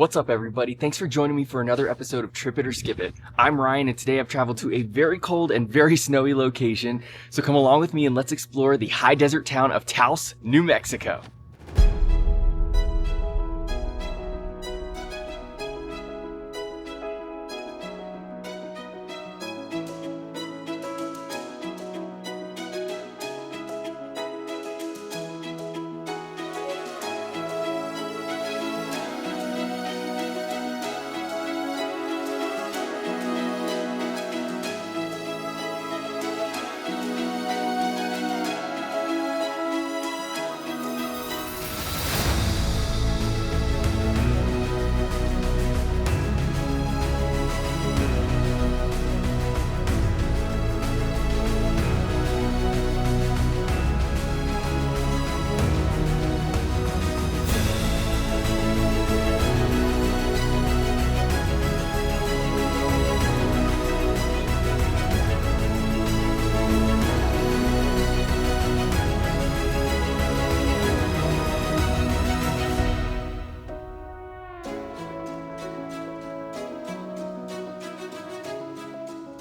What's up, everybody? Thanks for joining me for another episode of Trip It or Skip It. I'm Ryan, and today I've traveled to a very cold and very snowy location. So come along with me and let's explore the high desert town of Taos, New Mexico.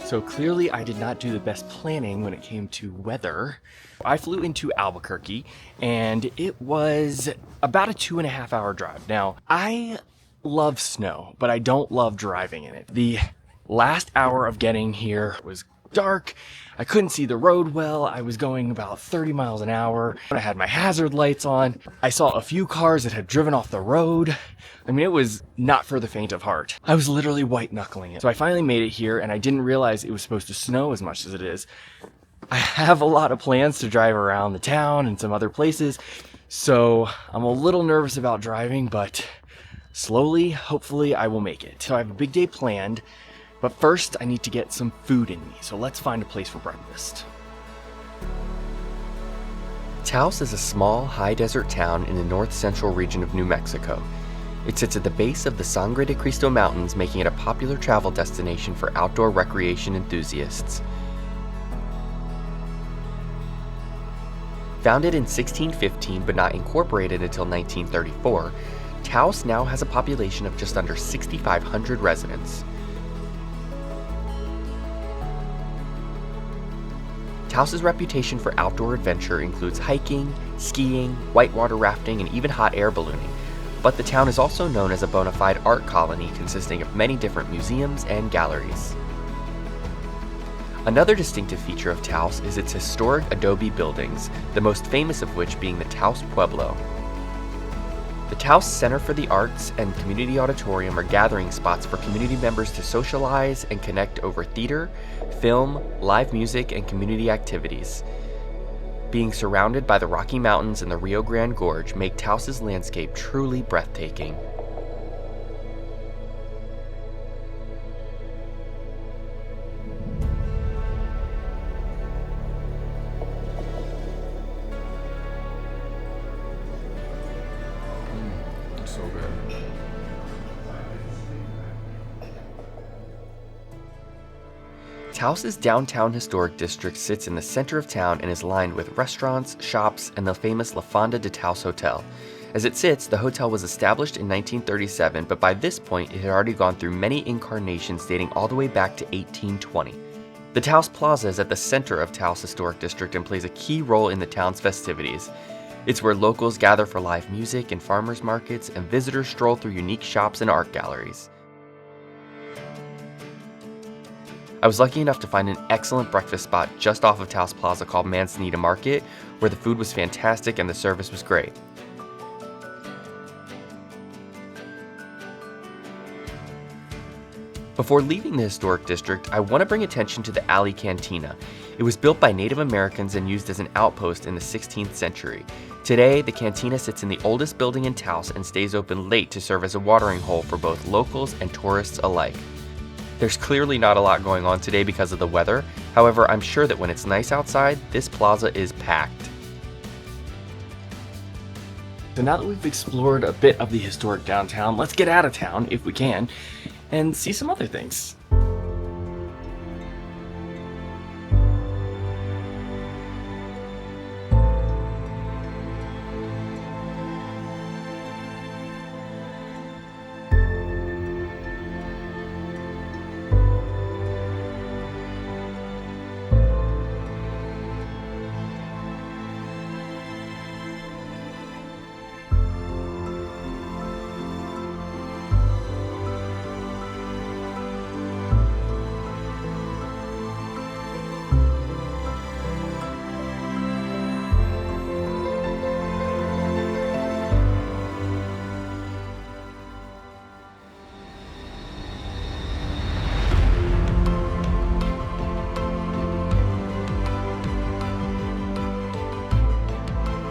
So clearly I did not do the best planning when it came to weather. I flew into Albuquerque and it was about a 2.5 hour drive. Now, I love snow, but I don't love driving in it. The last hour of getting here was dark. I couldn't see the road well. I was going about 30 miles an hour. I had my hazard lights on. I saw a few cars that had driven off the road. I mean, it was not for the faint of heart. I was literally white knuckling it. So I finally made it here and I didn't realize it was supposed to snow as much as it is. I have a lot of plans to drive around the town and some other places. So I'm a little nervous about driving, but slowly, hopefully I will make it. So I have a big day planned. But first, I need to get some food in me, so let's find a place for breakfast. Taos is a small, high-desert town in the north-central region of New Mexico. It sits at the base of the Sangre de Cristo Mountains, making it a popular travel destination for outdoor recreation enthusiasts. Founded in 1615 but not incorporated until 1934, Taos now has a population of just under 6,500 residents. Taos's reputation for outdoor adventure includes hiking, skiing, whitewater rafting, and even hot air ballooning, but the town is also known as a bona fide art colony consisting of many different museums and galleries. Another distinctive feature of Taos is its historic adobe buildings, the most famous of which being the Taos Pueblo. The Taos Center for the Arts and Community Auditorium are gathering spots for community members to socialize and connect over theater, film, live music, and community activities. Being surrounded by the Rocky Mountains and the Rio Grande Gorge make Taos's landscape truly breathtaking. So good. Taos's downtown historic district sits in the center of town and is lined with restaurants, shops, and the famous La Fonda de Taos Hotel. As it sits, the hotel was established in 1937, but by this point it had already gone through many incarnations dating all the way back to 1820. The Taos Plaza is at the center of Taos Historic District and plays a key role in the town's festivities. It's where locals gather for live music and farmers markets, and visitors stroll through unique shops and art galleries. I was lucky enough to find an excellent breakfast spot just off of Taos Plaza called Manzanita Market, where the food was fantastic and the service was great. Before leaving the historic district, I want to bring attention to the Alley Cantina. It was built by Native Americans and used as an outpost in the 16th century. Today, the cantina sits in the oldest building in Taos and stays open late to serve as a watering hole for both locals and tourists alike. There's clearly not a lot going on today because of the weather. However, I'm sure that when it's nice outside, this plaza is packed. So now that we've explored a bit of the historic downtown, let's get out of town, if we can, and see some other things.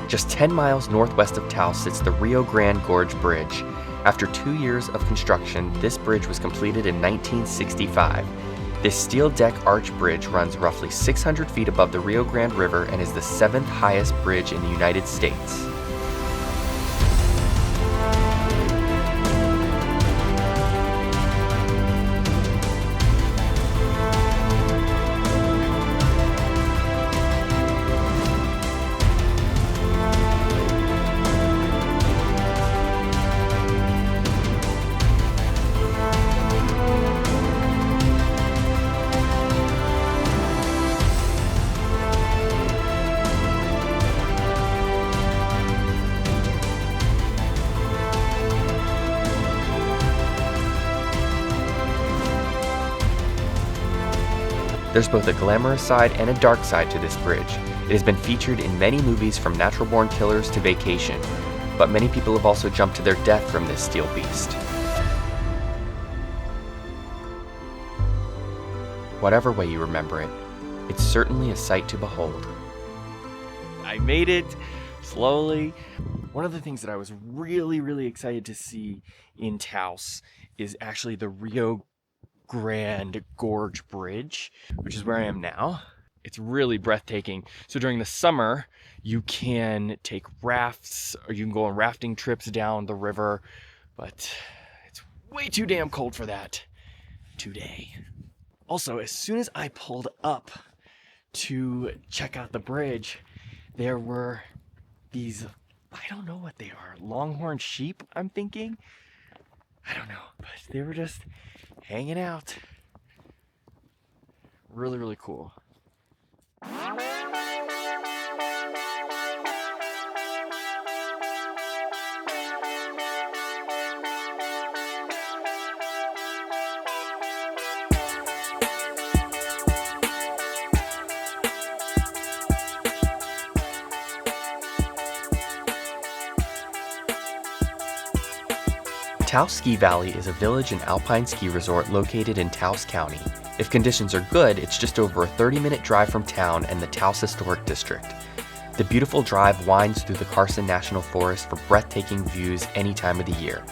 Just 10 miles northwest of Taos sits the Rio Grande Gorge Bridge. After 2 years of construction, this bridge was completed in 1965. This steel deck arch bridge runs roughly 600 feet above the Rio Grande River and is the 7th highest bridge in the United States. There's both a glamorous side and a dark side to this bridge. It has been featured in many movies from Natural Born Killers to Vacation, but many people have also jumped to their death from this steel beast. Whatever way you remember it, it's certainly a sight to behold. I made it slowly. One of the things that I was really excited to see in Taos is actually the Rio Grande Gorge Bridge, which is where I am now. It's really breathtaking. So during the summer, you can take rafts or you can go on rafting trips down the river, but it's way too damn cold for that today. Also, as soon as I pulled up to check out the bridge, there were these, I don't know what they are, longhorn sheep, I'm thinking. I don't know, but they were just hanging out. Really cool. Taos Ski Valley is a village and alpine ski resort located in Taos County. If conditions are good, it's just over a 30-minute drive from town and the Taos Historic District. The beautiful drive winds through the Carson National Forest for breathtaking views any time of the year.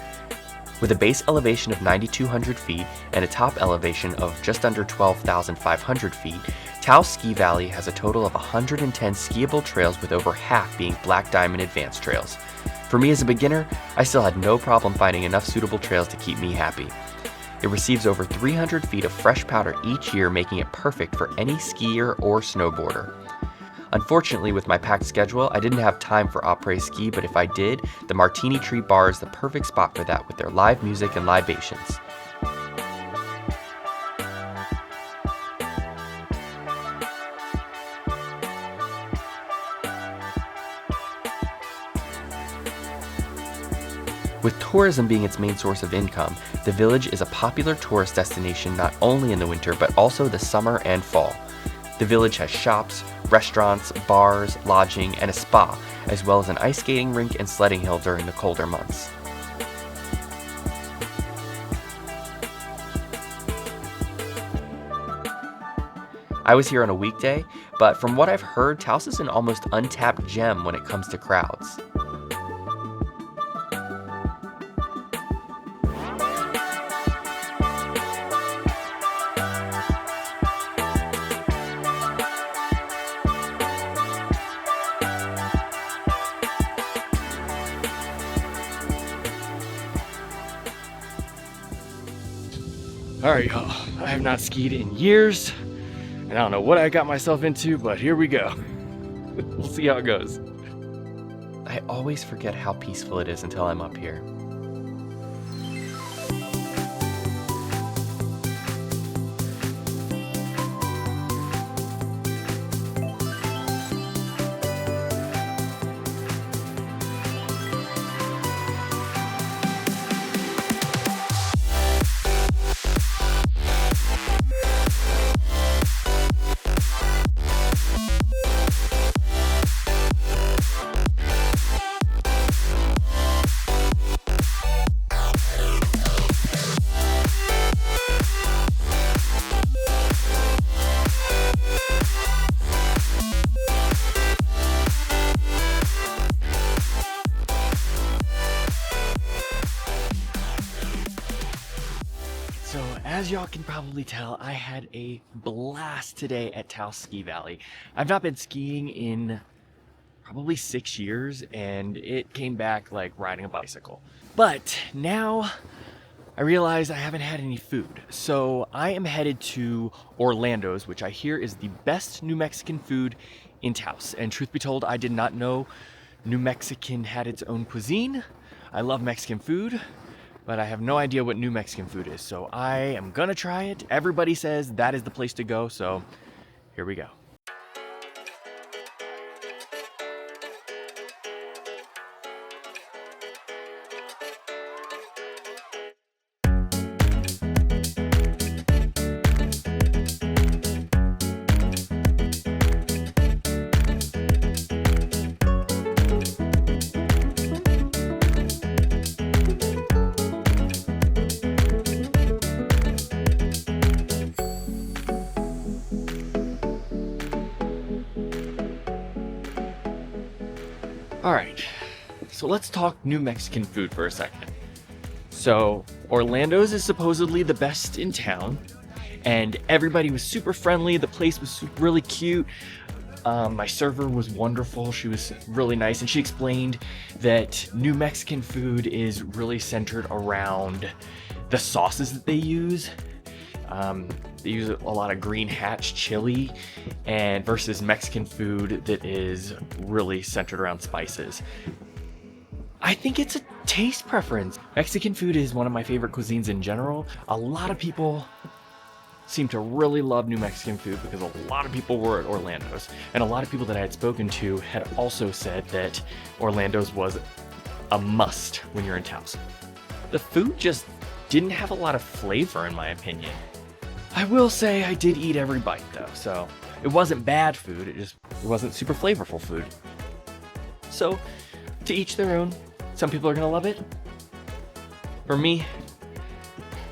With a base elevation of 9,200 feet and a top elevation of just under 12,500 feet, Taos Ski Valley has a total of 110 skiable trails, with over half being Black Diamond Advanced trails. For me as a beginner, I still had no problem finding enough suitable trails to keep me happy. It receives over 300 feet of fresh powder each year, making it perfect for any skier or snowboarder. Unfortunately, with my packed schedule, I didn't have time for après-ski, but if I did, the Martini Tree Bar is the perfect spot for that with their live music and libations. With tourism being its main source of income, the village is a popular tourist destination not only in the winter but also the summer and fall. The village has shops, restaurants, bars, lodging, and a spa, as well as an ice skating rink and sledding hill during the colder months. I was here on a weekday, but from what I've heard, Taos is an almost untapped gem when it comes to crowds. All right, y'all, I have not skied in years, and I don't know what I got myself into, but here we go. We'll see how it goes. I always forget how peaceful it is until I'm up here. So as y'all can probably tell, I had a blast today at Taos Ski Valley. I've not been skiing in probably 6 years, and it came back like riding a bicycle. But now I realize I haven't had any food. So I am headed to Orlando's, which I hear is the best New Mexican food in Taos. And truth be told, I did not know New Mexican had its own cuisine. I love Mexican food, but I have no idea what New Mexican food is. So I am gonna try it. Everybody says that is the place to go, so here we go. All right, so let's talk New Mexican food for a second. So Orlando's is supposedly the best in town, and everybody was super friendly. The place was really cute. My server was wonderful. She was really nice, and she explained that New Mexican food is really centered around the sauces that they use. They use a lot of green hatch chili, and versus Mexican food that is really centered around spices. I think it's a taste preference. Mexican food is one of my favorite cuisines in general. A lot of people seem to really love New Mexican food because a lot of people were at Orlando's, and a lot of people that I had spoken to had also said that Orlando's was a must when you're in Taos. The food just didn't have a lot of flavor in my opinion. I will say I did eat every bite though, so it wasn't bad food, it wasn't super flavorful food. So, to each their own. Some people are gonna love it. For me,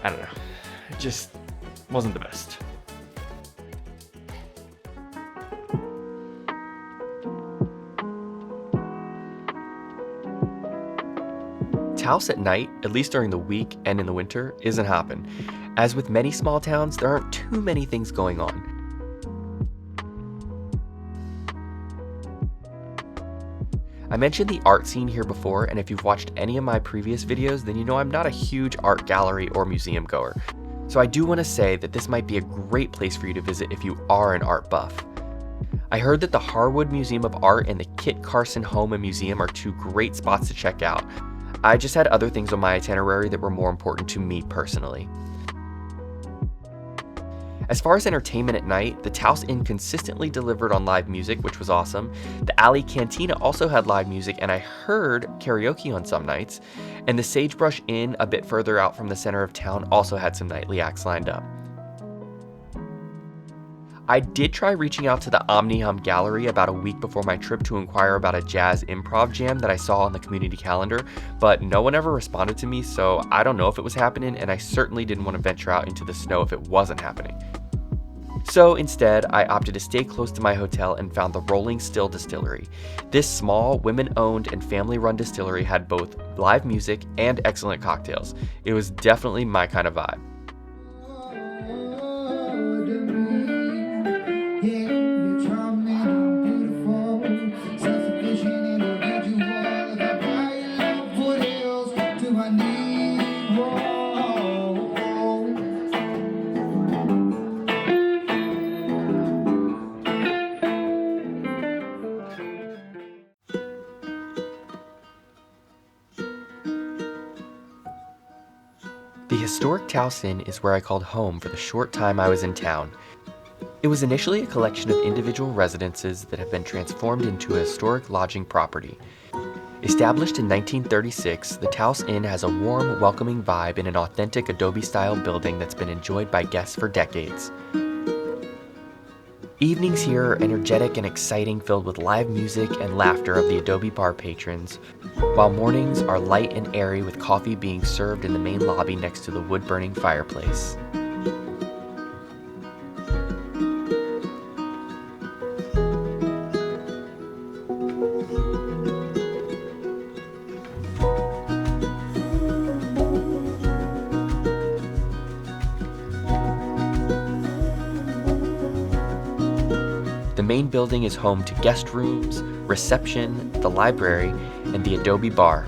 I don't know, it just wasn't the best. Taos at night, at least during the week and in the winter, isn't hopping. As with many small towns, there aren't too many things going on. I mentioned the art scene here before, and if you've watched any of my previous videos, then you know I'm not a huge art gallery or museum goer. So I do want to say that this might be a great place for you to visit if you are an art buff. I heard that the Harwood Museum of Art and the Kit Carson Home and Museum are two great spots to check out. I just had other things on my itinerary that were more important to me personally. As far as entertainment at night, the Taos Inn consistently delivered on live music, which was awesome. The Alley Cantina also had live music, and I heard karaoke on some nights. And the Sagebrush Inn, a bit further out from the center of town, also had some nightly acts lined up. I did try reaching out to the Omni Hum Gallery about a week before my trip to inquire about a jazz improv jam that I saw on the community calendar, but no one ever responded to me, so I don't know if it was happening, and I certainly didn't want to venture out into the snow if it wasn't happening. So instead, I opted to stay close to my hotel and found the Rolling Still Distillery. This small, women-owned and family-run distillery had both live music and excellent cocktails. It was definitely my kind of vibe. The Historic Taos Inn is where I called home for the short time I was in town. It was initially a collection of individual residences that have been transformed into a historic lodging property. Established in 1936, the Taos Inn has a warm, welcoming vibe in an authentic Adobe-style building that's been enjoyed by guests for decades. Evenings here are energetic and exciting, filled with live music and laughter of the Adobe bar patrons, while mornings are light and airy with coffee being served in the main lobby next to the wood-burning fireplace. main building is home to guest rooms, reception, the library, and the Adobe Bar.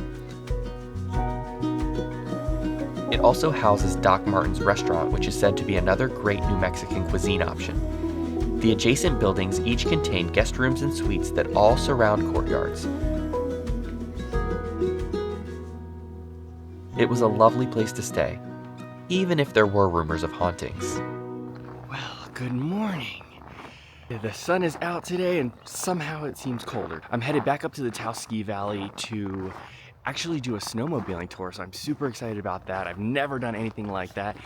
It also houses Doc Martin's restaurant, which is said to be another great New Mexican cuisine option. The adjacent buildings each contain guest rooms and suites that all surround courtyards. It was a lovely place to stay, even if there were rumors of hauntings. Well, good morning. The sun is out today and somehow it seems colder. I'm headed back up to the Taos Ski Valley to actually do a snowmobiling tour, so I'm super excited about that. I've never done anything like that.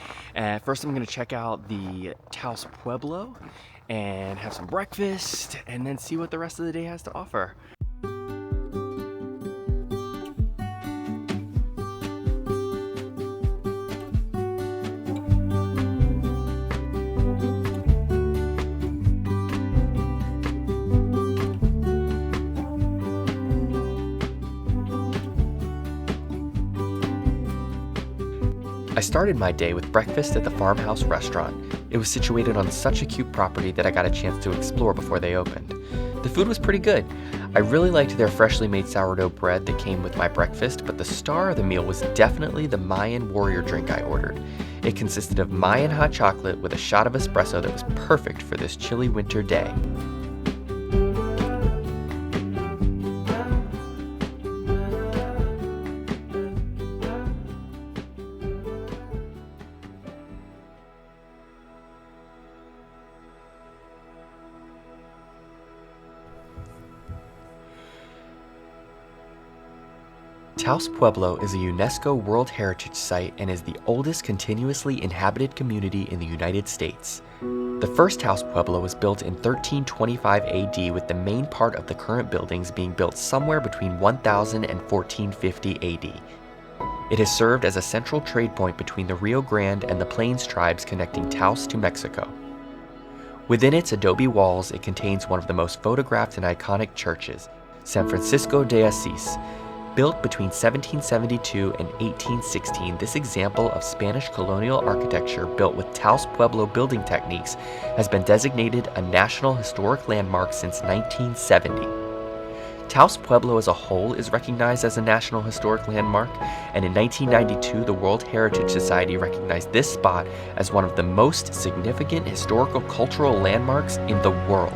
First I'm gonna check out the Taos Pueblo and have some breakfast and then see what the rest of the day has to offer. I started my day with breakfast at the Farmhouse Restaurant. It was situated on such a cute property that I got a chance to explore before they opened. The food was pretty good. I really liked their freshly made sourdough bread that came with my breakfast, but the star of the meal was definitely the Mayan warrior drink I ordered. It consisted of Mayan hot chocolate with a shot of espresso that was perfect for this chilly winter day. Taos Pueblo is a UNESCO World Heritage Site and is the oldest continuously inhabited community in the United States. The first Taos Pueblo was built in 1325 AD, with the main part of the current buildings being built somewhere between 1000 and 1450 AD. It has served as a central trade point between the Rio Grande and the Plains tribes connecting Taos to Mexico. Within its adobe walls, it contains one of the most photographed and iconic churches, San Francisco de Asís. Built between 1772 and 1816, this example of Spanish colonial architecture built with Taos Pueblo building techniques has been designated a National Historic Landmark since 1970. Taos Pueblo as a whole is recognized as a National Historic Landmark, and in 1992 the World Heritage Society recognized this spot as one of the most significant historical cultural landmarks in the world.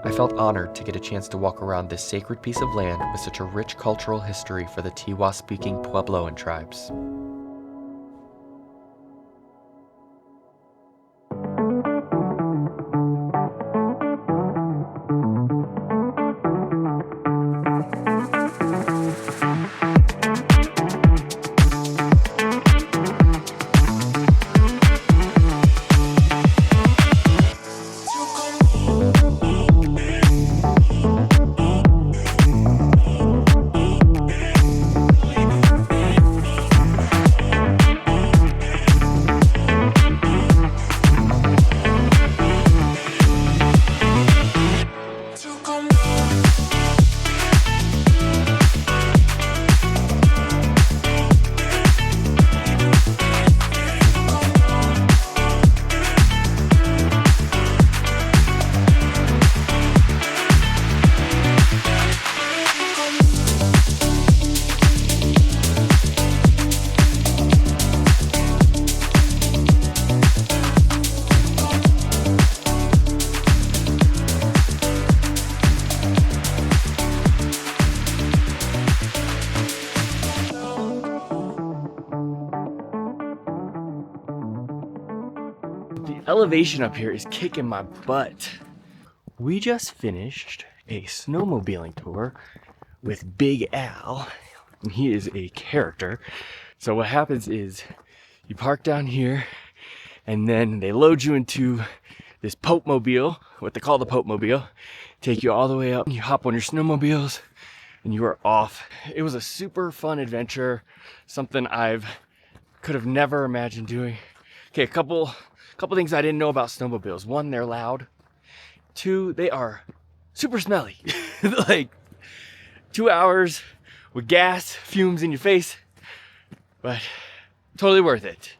I felt honored to get a chance to walk around this sacred piece of land with such a rich cultural history for the Tiwa-speaking Puebloan tribes. elevation up here is kicking my butt. We just finished a snowmobiling tour with Big Al, and he is a character. So what happens is you park down here, and then they load you into this Pope-mobile, what they call the Pope-mobile, take you all the way up, and you hop on your snowmobiles, and you are off. It was a super fun adventure, something could have never imagined doing. Okay, a couple things I didn't know about snowmobiles. One, they're loud. Two, they are super smelly. Like 2 hours with gas fumes in your face, but totally worth it.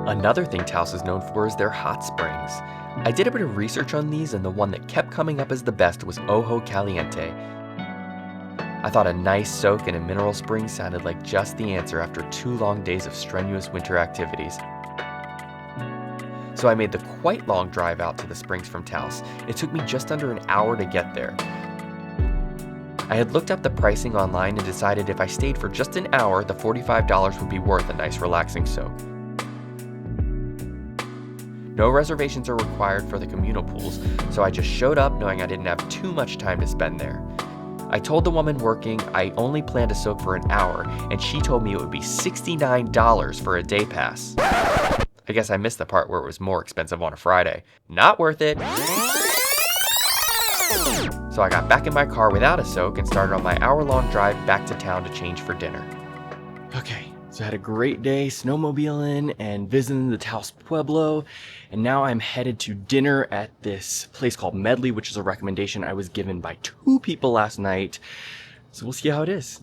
Another thing Taos is known for is their hot springs. I did a bit of research on these, and the one that kept coming up as the best was Ojo Caliente. I thought a nice soak in a mineral spring sounded like just the answer after 2 long days of strenuous winter activities. So I made the quite long drive out to the springs from Taos. It took me just under an hour to get there. I had looked up the pricing online and decided if I stayed for just an hour, the $45 would be worth a nice relaxing soak. No reservations are required for the communal pools, so I just showed up knowing I didn't have too much time to spend there. I told the woman working I only planned to soak for an hour, and she told me it would be $69 for a day pass. I guess I missed the part where it was more expensive on a Friday. Not worth it. So I got back in my car without a soak and started on my hour-long drive back to town to change for dinner. Okay, so I had a great day snowmobiling and visiting the Taos Pueblo, and now I'm headed to dinner at this place called Medley, which is a recommendation I was given by 2 people last night. So we'll see how it is.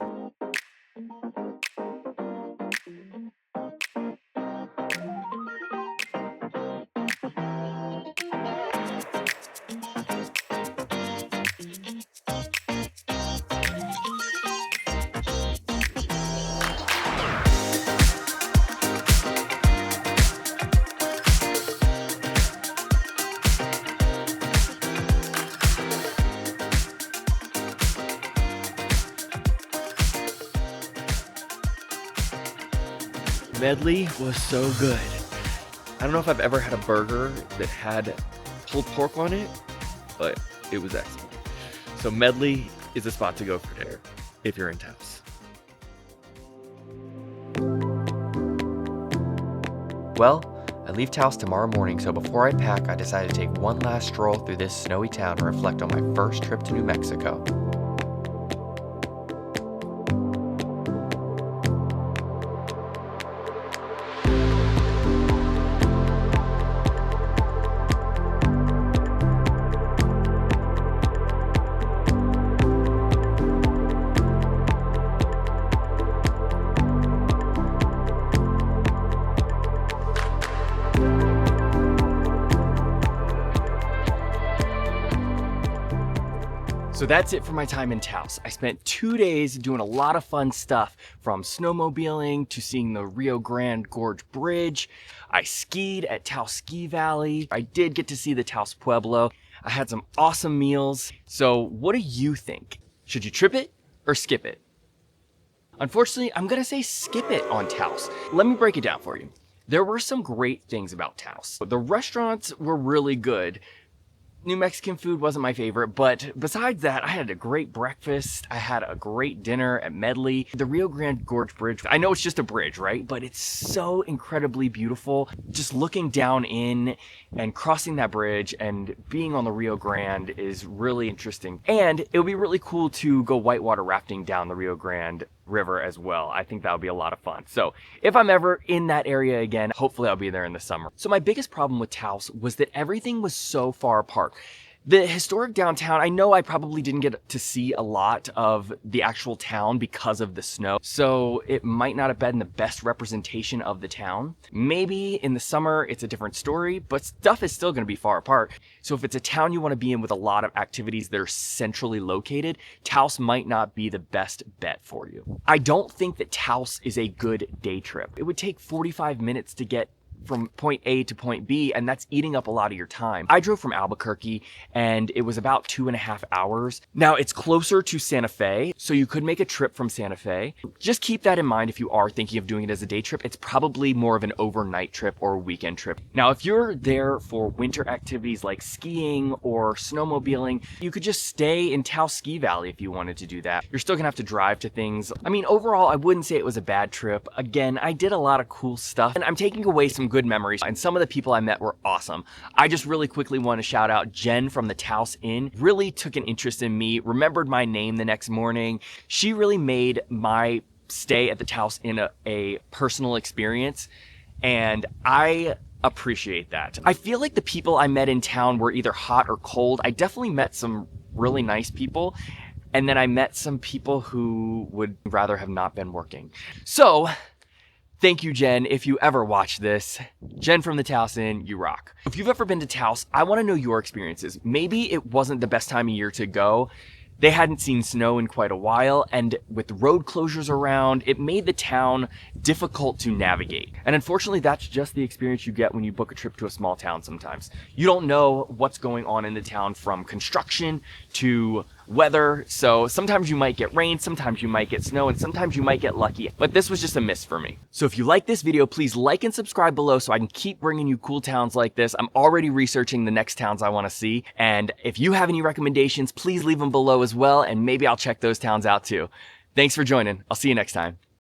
Medley was so good. I don't know if I've ever had a burger that had pulled pork on it, but it was excellent. So Medley is a spot to go for dinner if you're in Taos. Well, I leave Taos tomorrow morning, so before I pack, I decided to take one last stroll through this snowy town to reflect on my first trip to New Mexico. So that's it for my time in Taos. I spent 2 days doing a lot of fun stuff, from snowmobiling to seeing the Rio Grande Gorge Bridge. I skied at Taos Ski Valley. I did get to see the Taos Pueblo. I had some awesome meals. So what do you think? Should you trip it or skip it? Unfortunately, I'm gonna say skip it on Taos. Let me break it down for you. There were some great things about Taos. The restaurants were really good. New Mexican food wasn't my favorite, but besides that, I had a great breakfast. I had a great dinner at Medley. The Rio Grande Gorge Bridge, I know it's just a bridge, right? But it's so incredibly beautiful. Just looking down in and crossing that bridge and being on the Rio Grande is really interesting. And it would be really cool to go whitewater rafting down the Rio Grande River as well. I think that would be a lot of fun. So if I'm ever in that area again, hopefully I'll be there in the summer. So my biggest problem with Taos was that everything was so far apart. The historic downtown, I know I probably didn't get to see a lot of the actual town because of the snow, so it might not have been the best representation of the town. Maybe in the summer it's a different story, but stuff is still going to be far apart. So if it's a town you want to be in with a lot of activities that are centrally located, Taos might not be the best bet for you. I don't think that Taos is a good day trip. It would take 45 minutes to get from point A to point B, and that's eating up a lot of your time. I drove from Albuquerque and it was about 2.5 hours. Now it's closer to Santa Fe, so you could make a trip from Santa Fe. Just keep that in mind if you are thinking of doing it as a day trip. It's probably more of an overnight trip or a weekend trip. Now, if you're there for winter activities like skiing or snowmobiling, you could just stay in Taos Ski Valley if you wanted to do that. You're still gonna have to drive to things. I mean, overall, I wouldn't say it was a bad trip. Again, I did a lot of cool stuff and I'm taking away some good memories, and some of the people I met were awesome. I just really quickly want to shout out Jen from the Taos Inn. Really took an interest in me, remembered my name the next morning. She really made my stay at the Taos Inn a personal experience, and I appreciate that. I feel like the people I met in town were either hot or cold. I definitely met some really nice people, and then I met some people who would rather have not been working. So, thank you, Jen. If you ever watch this, Jen from the Taos Inn, you rock. If you've ever been to Taos, I want to know your experiences. Maybe it wasn't the best time of year to go. They hadn't seen snow in quite a while, and with road closures around, it made the town difficult to navigate. And unfortunately, that's just the experience you get when you book a trip to a small town sometimes. You don't know what's going on in the town, from construction to weather. So sometimes you might get rain, sometimes you might get snow, and sometimes you might get lucky. But this was just a miss for me. So if you like this video, please like and subscribe below so I can keep bringing you cool towns like this. I'm already researching the next towns I want to see. And if you have any recommendations, please leave them below as well, and maybe I'll check those towns out too. Thanks for joining. I'll see you next time.